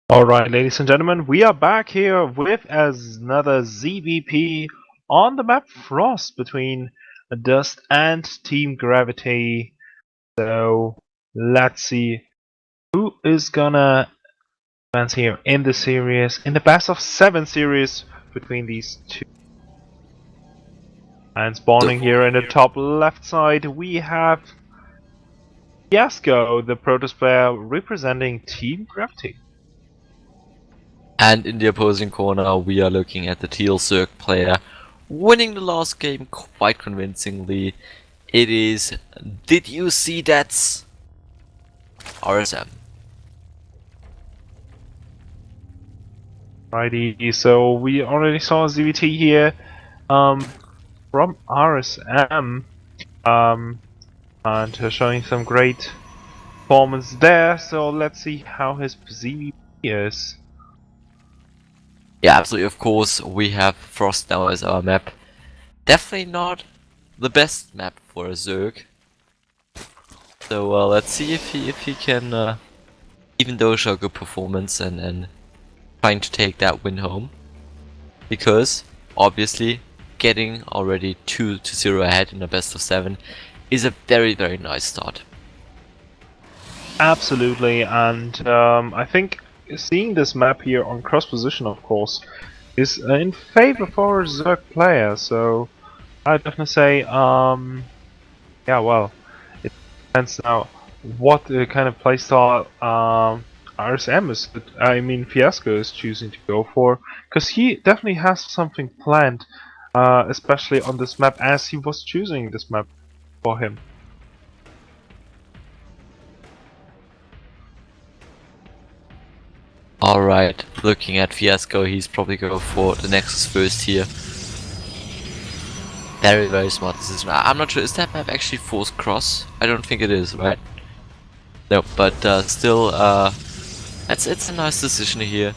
Alright, ladies and gentlemen, we are back here with another ZVP on the map Frost between Dust and Team Gravity. So let's see who is gonna advance here in the series, in the best of 7 series between these two. And spawning here in the top left side, we have Fiasco, the Protoss player representing Team Gravity. And in the opposing corner, we are looking at the Teal Zerg player winning the last game quite convincingly. It is Did You See That's RSM. Righty, so we already saw ZVT here from RSM and showing some great performance there, so let's see how his ZVT is. Yeah, absolutely, of course, we have Frost now as our map. Definitely not the best map for a Zerg. So let's see if he can, even though show good performance and trying to take that win home. Because, obviously, getting already 2-0 ahead in a best of 7 is a very nice start. Absolutely, and I think seeing this map here on cross position, of course, is in favor for a Zerg player, so I'd definitely say, yeah, well, it depends now what kind of playstyle RSM is, Fiasco is choosing to go for, because he definitely has something planned, especially on this map, as he was choosing this map for him. Alright, looking at Fiasco, he's probably going for the Nexus first here. Very smart decision. I'm not sure, is that map actually force cross? I don't think it is, right? No, but still, it's a nice decision here.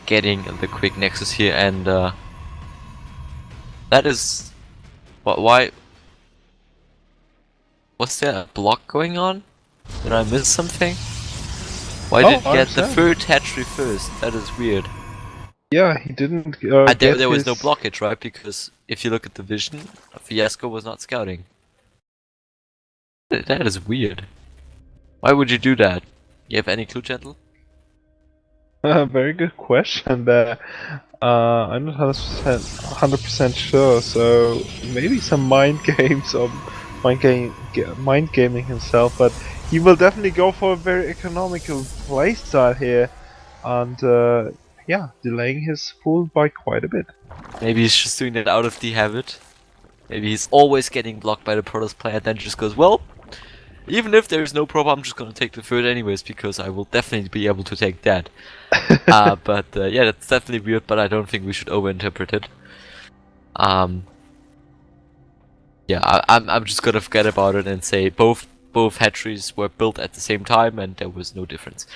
Getting the quick Nexus here, and that is... why... Was there a block going on? Did I miss something? Why did he get the third hatchery first? That is weird. Yeah, he didn't There was no blockage, right? Because if you look at the vision, Fiasco was not scouting. That is weird. Why would you do that? You have any clue, Gentle? Very good question there. I'm not 100% sure, so maybe some mind games or mind gaming himself, but he will definitely go for a very economical playstyle here, and yeah, delaying his full by quite a bit. Maybe he's just doing that out of the habit. Maybe he's always getting blocked by the Protoss player and then just goes, well, even if there's no problem, I'm just gonna take the third anyways, because I will definitely be able to take that. But yeah, that's definitely weird, but I don't think we should overinterpret it. Yeah, I'm just gonna forget about it and say both hatcheries were built at the same time and there was no difference.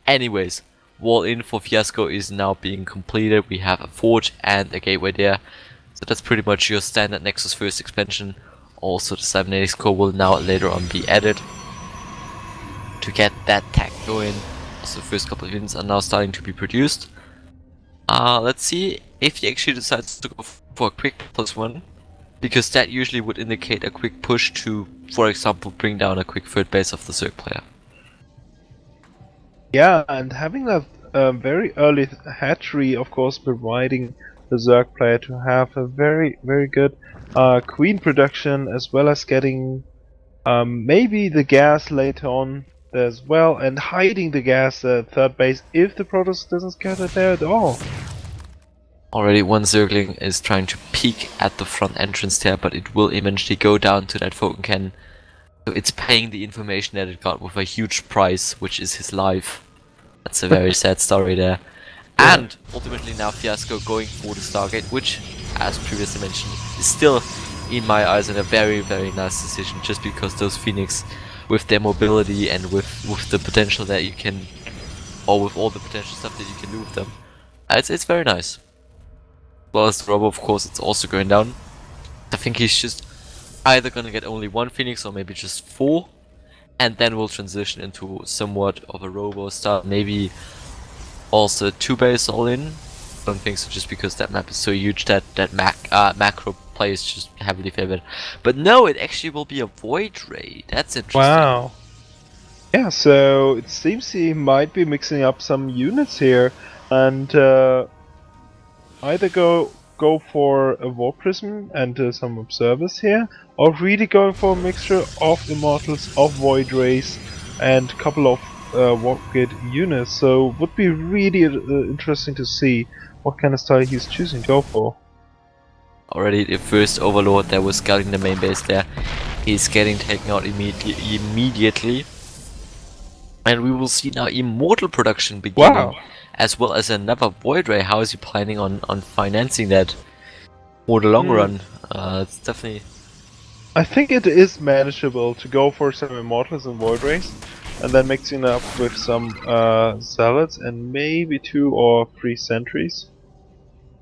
Anyways, wall in for Fiasco is now being completed. We have a forge and a gateway there. So that's pretty much your standard Nexus first expansion. Also the 780 core will now later on be added to get that tech going. Also the first couple of units are now starting to be produced. Let's see if he actually decides to go for a quick +1. Because that usually would indicate a quick push to, for example, bring down a quick third base of the Zerg player. Yeah, and having that very early hatchery, of course, providing the Zerg player to have a very good queen production, as well as getting maybe the gas later on as well, and hiding the gas third base if the Protoss doesn't get it there at all. Already one Zergling is trying to peek at the front entrance there, but it will eventually go down to that Photon Cannon. So it's paying the information that it got with a huge price, which is his life. That's a very sad story there. Yeah. And ultimately now Fiasco going for the Stargate, which, as previously mentioned, is still, in my eyes, a very nice decision, just because those Phoenix, with their mobility and with the potential that you can, or with all the potential stuff that you can do with them, it's very nice. Well as the Robo, of course, it's also going down. I think he's just either gonna get only one Phoenix or maybe just 4, and then we'll transition into somewhat of a Robo style, maybe Also 2-base all in. Don't think so, just because that map is so huge that macro play is just heavily favored. But no, it actually will be a Void Ray. That's interesting. Wow. Yeah, so it seems he might be mixing up some units here and either go for a Warp Prism and some observers here, or really going for a mixture of Immortals, of Void Rays, and a couple of Warp Gate units. So would be really interesting to see what kind of style he's choosing to go for. Already the first Overlord that was scouting the main base there, he's getting taken out immediately. And we will see now Immortal production beginning, Wow. as well as another Void Ray. How is he planning on financing that for the long run? It's definitely... I think it is manageable to go for some Immortals and Void Rays, and then mixing it up with some Zealots and maybe 2 or 3 Sentries.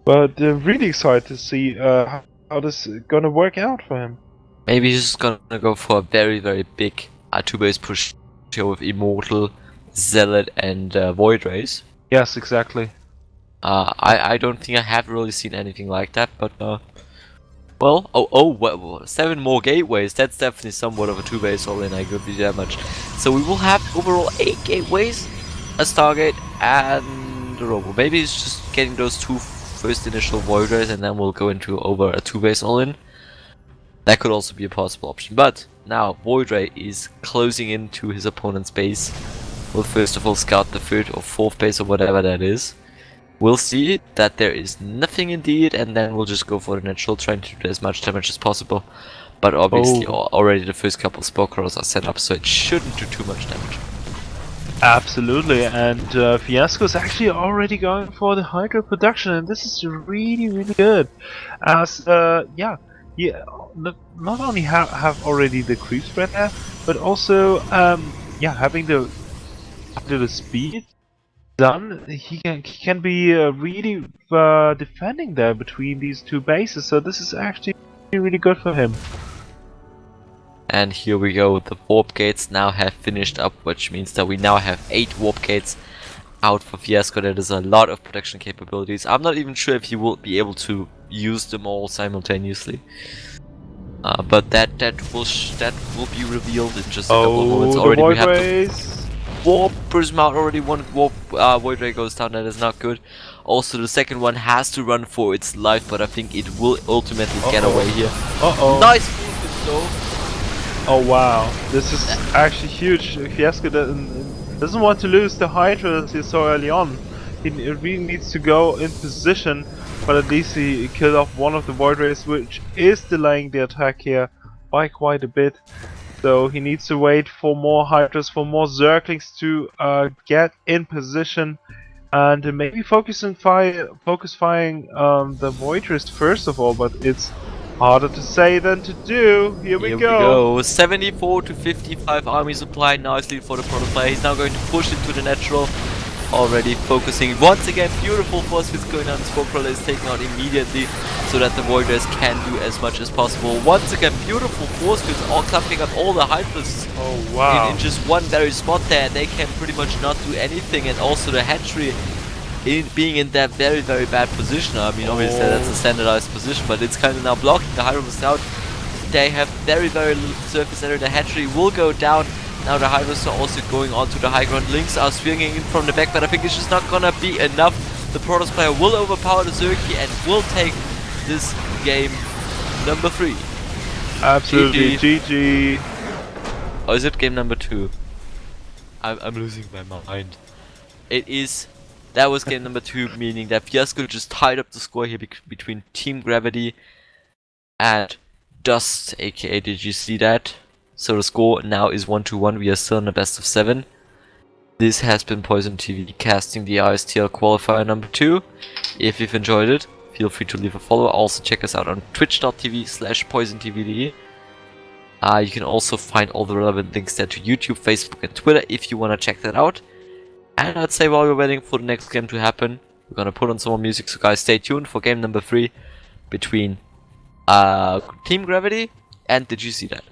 But really excited to see how this is gonna work out for him. Maybe he's just gonna go for a very, very big 2-base push here with Immortal, Zealot, and Void Rays. Yes, exactly. I don't think I have really seen anything like that, but well, well, 7 more gateways. That's definitely somewhat of a 2-base all-in. I give you that much. So we will have overall 8 gateways, a Stargate, and a Robo. Maybe it's just getting those 2 first initial Void Rays, and then we'll go into over a 2-base all-in. That could also be a possible option. But now Void Ray is closing into his opponent's base. We'll first of all scout the 3rd or 4th base or whatever that is. We'll see that there is nothing indeed, and then we'll just go for the natural, trying to do as much damage as possible. But obviously already the first couple of spell crawlers are set up, so it shouldn't do too much damage. Absolutely, and Fiasco is actually already going for the Hydra production, and this is really, really good. As not only have already the creep spread there, but also having the speed done, he can be really defending there between these 2 bases. So this is actually really good for him. And here we go, the warp gates now have finished up, which means that we now have 8 warp gates out for Fiasco. That is a lot of protection capabilities. I'm not even sure if he will be able to use them all simultaneously. But that will be revealed in just a couple of moments. Already we have the Warp Prism out already. 1 Warp Void Ray goes down, that is not good. Also the second one has to run for its life, but I think it will ultimately get away here. Nice movement though. Oh wow, this is actually huge. Fiasco doesn't want to lose the Hydras here so early on. He really needs to go in position, but at least he killed off one of the Void Rays, which is delaying the attack here by quite a bit. So he needs to wait for more Hydras, for more Zerglings to get in position, and maybe focus firing the Void Rays first of all, but it's harder to say than to do. Here we go. 74 to 55 army supply nicely for the Proto player. He's now going to push into the natural. Already focusing once again. Beautiful force fields going on. Scorecrawler is taken out immediately so that the Void Rays can do as much as possible. Once again, beautiful force fields all clumping up all the Hydras. Oh wow! In just one very spot there, they can pretty much not do anything. And also the hatchery being in that very, very bad position. I mean, obviously that's a standardized position, but it's kind of now blocking the Hydras out. They have very, very little surface area. The hatchery will go down. Now the Hydras are also going on to the high ground. Lynx are swinging in from the back, but I think it's just not gonna be enough. The Protoss player will overpower the Zerki and will take this game number 3. Absolutely, GG. Or is it game number 2? I'm losing my mind. It is. That was game number 2, meaning that Fiasco just tied up the score here between Team Gravity and Dust, aka did you see that? So the score now is 1-1, we are still in the best of 7. This has been Poison TV casting the ISTL qualifier number 2. If you've enjoyed it, feel free to leave a follow. Also check us out on twitch.tv/poisontvde. You can also find all the relevant links there to YouTube, Facebook and Twitter if you want to check that out. And I'd say while we're waiting for the next game to happen, we're gonna put on some more music, so guys stay tuned for game number 3 between Team Gravity and Did You See That?